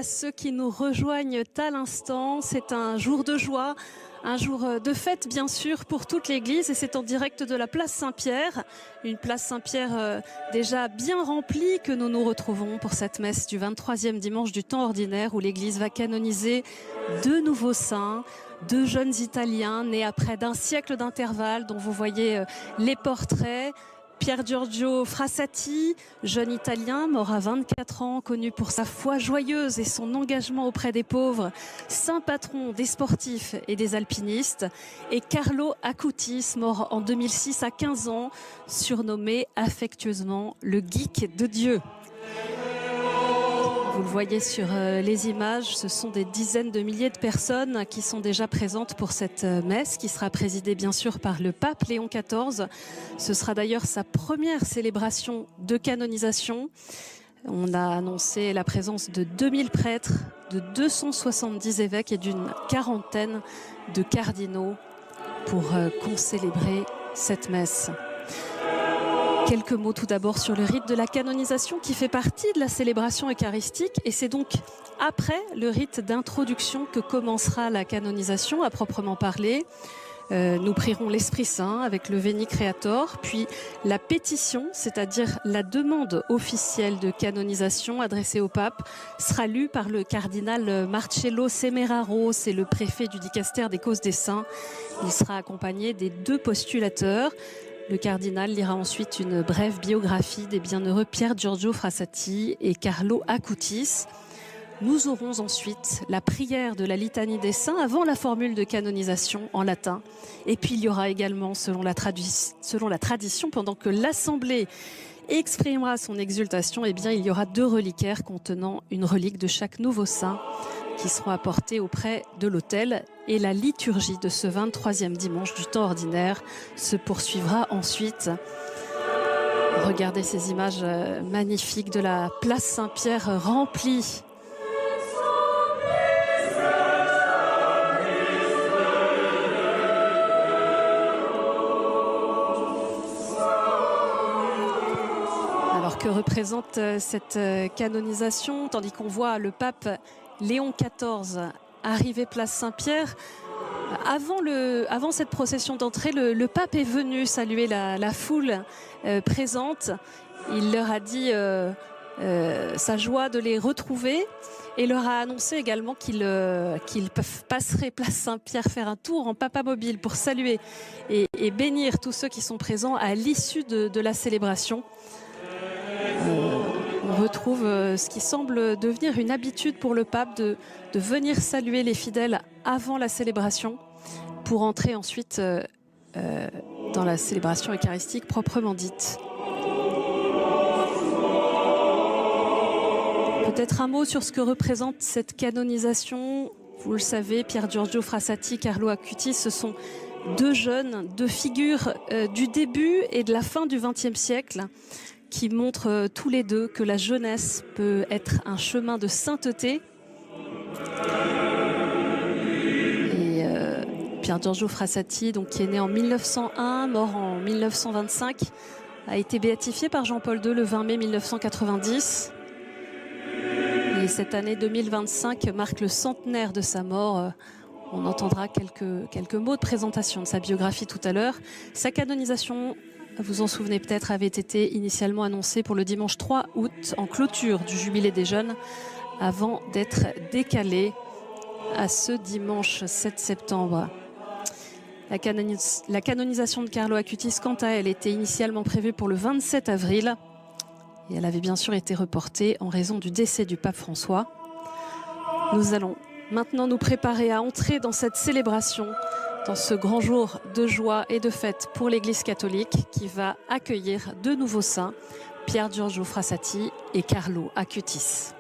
à ceux qui nous rejoignent à l'instant. C'est un jour de joie, un jour de fête bien sûr pour toute l'Église et c'est en direct de la place Saint-Pierre. Une place Saint-Pierre déjà bien remplie que nous nous retrouvons pour cette messe du 23e dimanche du temps ordinaire où l'Église va canoniser deux nouveaux saints. Deux jeunes Italiens nés à près d'un siècle d'intervalle dont vous voyez les portraits. Pier Giorgio Frassati, jeune Italien, mort à 24 ans, connu pour sa foi joyeuse et son engagement auprès des pauvres, saint patron des sportifs et des alpinistes. Et Carlo Acutis, mort en 2006 à 15 ans, surnommé affectueusement le geek de Dieu. Vous le voyez sur les images, ce sont des dizaines de milliers de personnes qui sont déjà présentes pour cette messe qui sera présidée bien sûr par le pape Léon XIV. Ce sera d'ailleurs sa première célébration de canonisation. On a annoncé la présence de 2000 prêtres, de 270 évêques et d'une quarantaine de cardinaux pour concélébrer cette messe. Quelques mots tout d'abord sur le rite de la canonisation qui fait partie de la célébration eucharistique et c'est donc après le rite d'introduction que commencera la canonisation à proprement parler. Nous prierons l'Esprit Saint avec le Veni Creator, puis la pétition, c'est-à-dire la demande officielle de canonisation adressée au pape, sera lue par le cardinal Marcello Semeraro, c'est le préfet du dicaster des causes des saints. Il sera accompagné des deux postulateurs. Le cardinal lira ensuite une brève biographie des bienheureux Pier Giorgio Frassati et Carlo Acutis. Nous aurons ensuite la prière de la litanie des saints avant la formule de canonisation en latin. Et puis il y aura également, selon la tradition, pendant que l'Assemblée exprimera son exultation, eh bien, il y aura deux reliquaires contenant une relique de chaque nouveau saint qui seront apportés auprès de l'autel. Et la liturgie de ce 23e dimanche du temps ordinaire se poursuivra ensuite. Regardez ces images magnifiques de la place Saint-Pierre remplie. Alors que représente cette canonisation, tandis qu'on voit le pape Léon XIV arrivé place Saint-Pierre. Avant cette procession d'entrée, le pape est venu saluer la foule présente. Il leur a dit sa joie de les retrouver et leur a annoncé également qu'il passerait place Saint-Pierre faire un tour en papamobile pour saluer et bénir tous ceux qui sont présents à l'issue de la célébration. On retrouve ce qui semble devenir une habitude pour le pape de venir saluer les fidèles avant la célébration pour entrer ensuite dans la célébration eucharistique proprement dite. Peut-être un mot sur ce que représente cette canonisation. Vous le savez, Pier Giorgio Frassati, Carlo Acutis, ce sont deux jeunes, deux figures du début et de la fin du XXe siècle qui montrent tous les deux que la jeunesse peut être un chemin de sainteté. Et Pier Giorgio Frassati, donc, qui est né en 1901, mort en 1925, a été béatifié par Jean-Paul II le 20 mai 1990. Et cette année 2025 marque le centenaire de sa mort. On entendra quelques mots de présentation de sa biographie tout à l'heure. Sa canonisation, vous en souvenez peut-être, avait été initialement annoncée pour le dimanche 3 août en clôture du Jubilé des Jeunes avant d'être décalée à ce dimanche 7 septembre. La canonisation de Carlo Acutis, quant à elle, était initialement prévue pour le 27 avril et elle avait bien sûr été reportée en raison du décès du pape François. Nous allons maintenant nous préparer à entrer dans cette célébration, dans ce grand jour de joie et de fête pour l'Église catholique qui va accueillir deux nouveaux saints, Pier Giorgio Frassati et Carlo Acutis.